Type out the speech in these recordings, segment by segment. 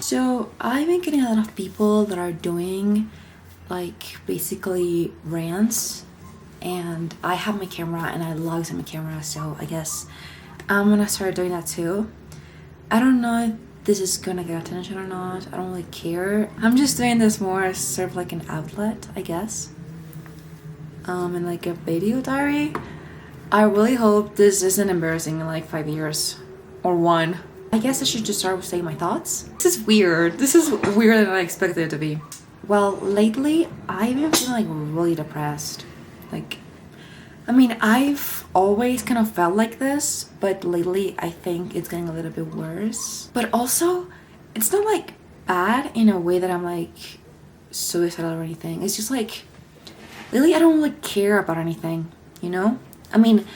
So I've been getting a lot of people that are doing like basically rants, and I have my camera and I love using my camera, so I guess I'm gonna start doing that too. I don't know if this is gonna get attention or not. I don't really care. I'm just doing this more as sort of like an outlet, I guess. And like a video diary. I really hope this isn't embarrassing in like 5 years or one. I guess I should just start with saying my thoughts. This is weird. This is weirder than I expected it to be. Well, lately I've been feeling like really depressed. Like, I mean, I've always kind of felt like this, but lately I think it's getting a little bit worse. But also, it's not like bad in a way that I'm like suicidal or anything. It's just like, lately I don't really care about anything, you know? I mean,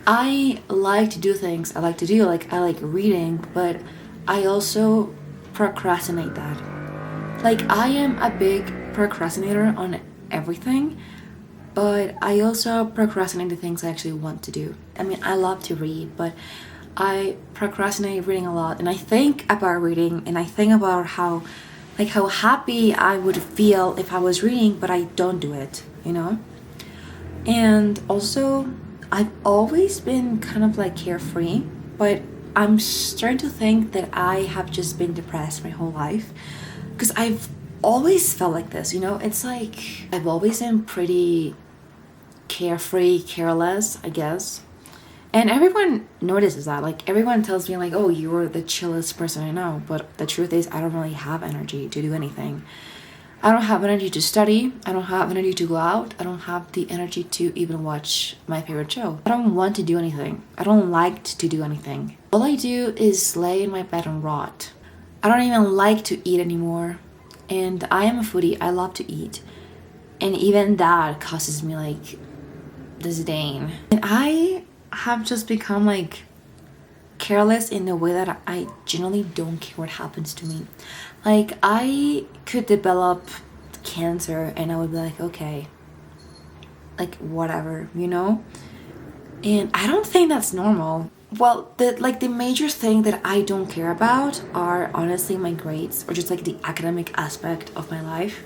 I like to do things I like to do, like I like reading, but I also procrastinate that. Like, I am a big procrastinator on everything, but I also procrastinate the things I actually want to do. I mean, I love to read, but I procrastinate reading a lot, and I think about reading, and I think about how happy I would feel if I was reading, but I don't do it, you know? And also, I've always been kind of like carefree, but I'm starting to think that I have just been depressed my whole life because I've always felt like this, you know? It's like I've always been pretty carefree, careless, I guess. And everyone notices that. Like, everyone tells me, like, oh, you're the chillest person I know. But the truth is, I don't really have energy to do anything. I don't have energy to study. I don't have energy to go out. I don't have the energy to even watch my favorite show. I don't want to do anything. I don't like to do anything. All I do is lay in my bed and rot. I don't even like to eat anymore. And I am a foodie. I love to eat. And even that causes me like disdain. And I have just become like careless in the way that I generally don't care what happens to me. Like, I could develop cancer and I would be like, okay, like whatever, you know? And I don't think that's normal. Well, the major thing that I don't care about are honestly my grades or just like the academic aspect of my life.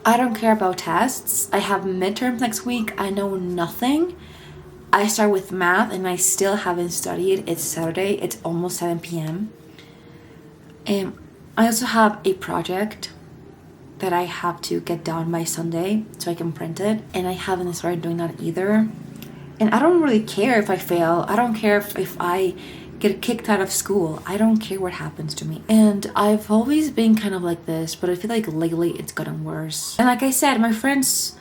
I don't care about tests. I have midterms next week. I know nothing. I start with math and I still haven't studied. It's Saturday. It's almost 7 p.m. And I also have a project that I have to get done by Sunday so I can print it. And I haven't started doing that either. And I don't really care if I fail. I don't care if I get kicked out of school. I don't care what happens to me. And I've always been kind of like this, but I feel like lately it's gotten worse. And like I said, my friends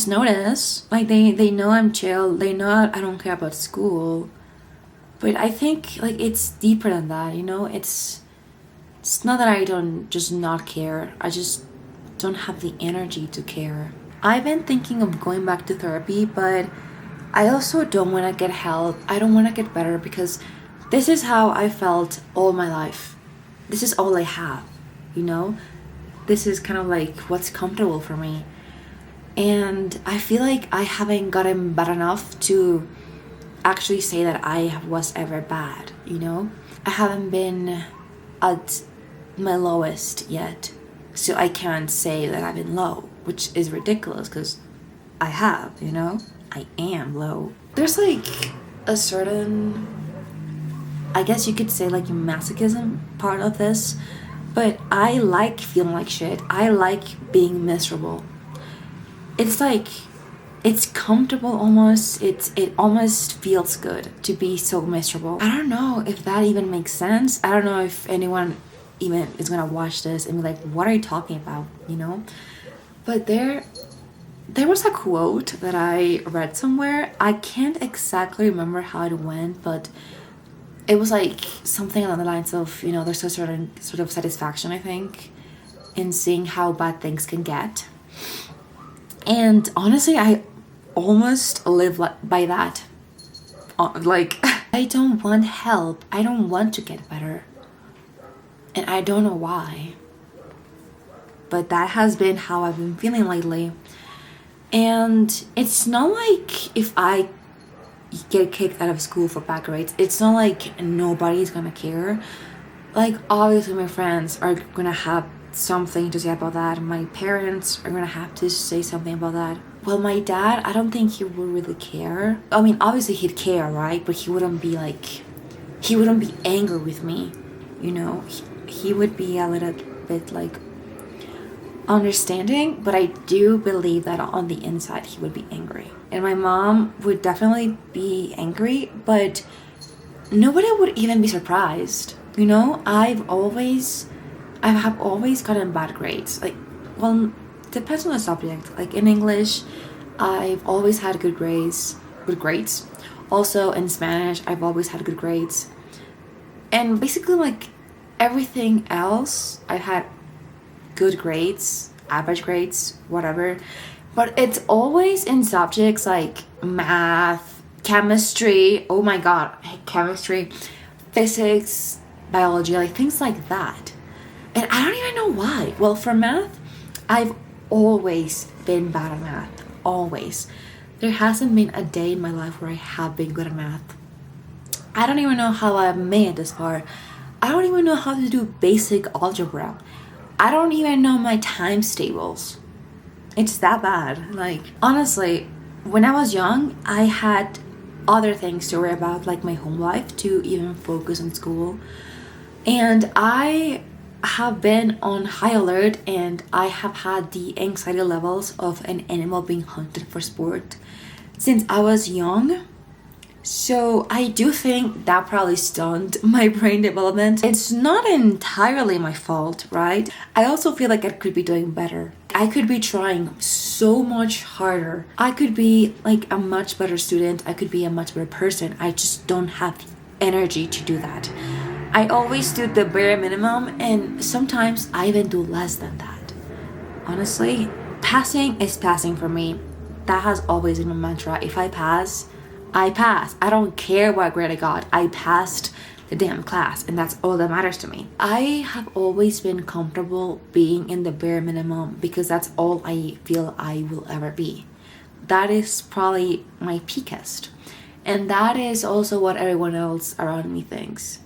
notice. Like, they know I'm chill. They know I don't care about school. But I think like it's deeper than that, you know? It's not that I don't just not care. I just don't have the energy to care. I've been thinking of going back to therapy, but I also don't want to get help. I don't want to get better because this is how I felt all my life. This is all I have, you know? This is kind of like what's comfortable for me. And I feel like I haven't gotten bad enough to actually say that I was ever bad, you know? I haven't been at my lowest yet, so I can't say that I've been low, which is ridiculous because I have, you know? I am low. There's like a certain, I guess you could say like masochism part of this, but I like feeling like shit. I like being miserable. It's like, it's comfortable almost. It almost feels good to be so miserable. I don't know if that even makes sense. I don't know if anyone even is gonna watch this and be like, what are you talking about, you know? But there was a quote that I read somewhere. I can't exactly remember how it went, but it was like something along the lines of, you know, there's a certain sort of satisfaction, I think, in seeing how bad things can get. And honestly, I almost live by that. Like, I don't want help. I don't want to get better. And I don't know why. But that has been how I've been feeling lately. And it's not like if I get kicked out of school for bad grades, it's not like nobody's gonna care. Like, obviously my friends are gonna have something to say about that. My parents are gonna have to say something about that. Well, my dad, I don't think he would really care. I mean, obviously he'd care, right? But he wouldn't be like, he wouldn't be angry with me, you know? He would be a little bit like understanding, but I do believe that on the inside he would be angry. And my mom would definitely be angry, but nobody would even be surprised. You know, I have always gotten bad grades. Like, well, depends on the subject. Like in English, I've always had good grades. Good grades. Also in Spanish, I've always had good grades. And basically, like everything else, I've had good grades, average grades, whatever. But it's always in subjects like math, chemistry. Oh my god, chemistry, physics, biology, like things like that. And I don't even know why. Well, for math, I've always been bad at math. Always. There hasn't been a day in my life where I have been good at math. I don't even know how I made it this far. I don't even know how to do basic algebra. I don't even know my times tables. It's that bad. Like, honestly, when I was young, I had other things to worry about, like my home life, to even focus on school. And I have been on high alert, and I have had the anxiety levels of an animal being hunted for sport since I was young. So I do think that probably stunned my brain development. It's not entirely my fault, right? I also feel like I could be doing better. I could be trying so much harder. I could be like a much better student. I could be a much better person. I just don't have the energy to do that. I always do the bare minimum, and sometimes I even do less than that. Honestly, passing is passing for me. That has always been my mantra. If I pass, I pass. I don't care what grade I got. I passed the damn class, and that's all that matters to me. I have always been comfortable being in the bare minimum because that's all I feel I will ever be. That is probably my peakest. And that is also what everyone else around me thinks.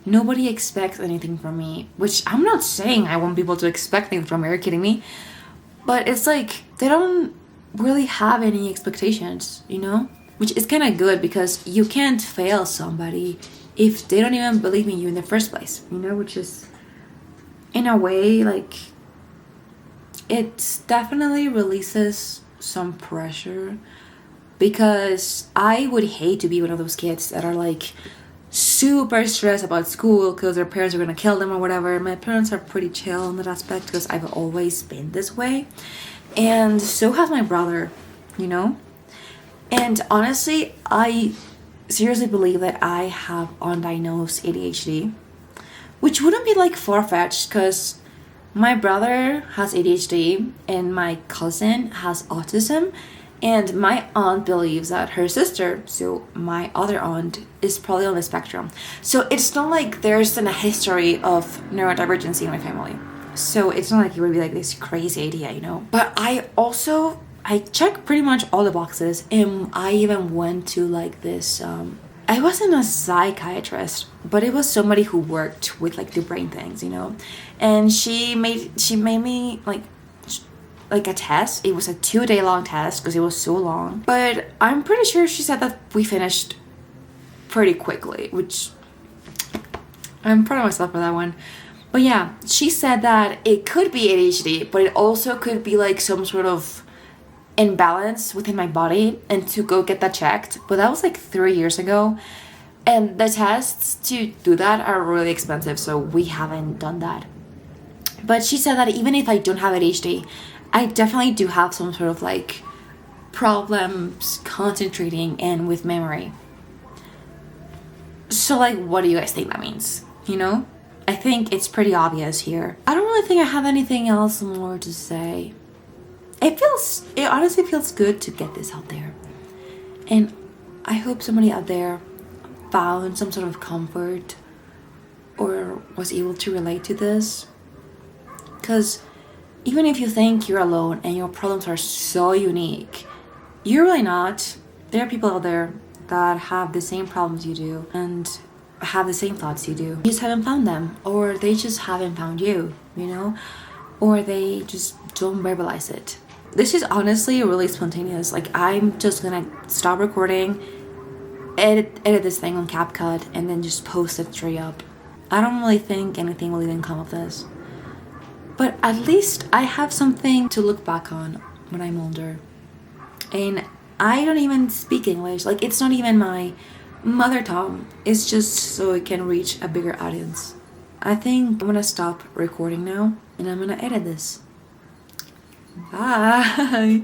Nobody expects anything from me, which I'm not saying I want people to expect things from me. Are you kidding me? But it's like they don't really have any expectations, you know? Which is kind of good because you can't fail somebody if they don't even believe in you in the first place, you know? Which is, in a way, like, it definitely releases some pressure, because I would hate to be one of those kids that are like super stressed about school because their parents are gonna kill them or whatever. My parents are pretty chill in that aspect because I've always been this way, and so has my brother, you know? And honestly, I seriously believe that I have undiagnosed ADHD, which wouldn't be like far-fetched because my brother has ADHD and my cousin has autism, and my aunt believes that her sister, so my other aunt, is probably on the spectrum. So it's not like there's a history of neurodivergency in my family. So it's not like it would be like this crazy idea, you know? But I check pretty much all the boxes, and I even went to like this, I wasn't a psychiatrist, but it was somebody who worked with like the brain things, you know? And she made me like a test. It was a 2-day long test because it was so long. But I'm pretty sure she said that we finished pretty quickly, which I'm proud of myself for that one. But yeah, she said that it could be ADHD, but it also could be like some sort of imbalance within my body, and to go get that checked. But that was like 3 years ago. And the tests to do that are really expensive, so we haven't done that. But she said that even if I don't have ADHD, I definitely do have some sort of like problems concentrating and with memory. So like, what do you guys think that means? You know? I think it's pretty obvious here. I don't really think I have anything else more to say. It honestly feels good to get this out there. And I hope somebody out there found some sort of comfort or was able to relate to this. Because even if you think you're alone and your problems are so unique, you're really not. There are people out there that have the same problems you do. And have the same thoughts you do. You just haven't found them, or they just haven't found you, you know? Or they just don't verbalize it. This is honestly really spontaneous. Like, I'm just gonna stop recording, edit this thing on CapCut, and then just post it straight up. I don't really think anything will even come of this. But at least I have something to look back on when I'm older. And I don't even speak English. Like, it's not even my mother tongue. It's just so it can reach a bigger audience. I think I'm gonna stop recording now and I'm gonna edit this. Bye.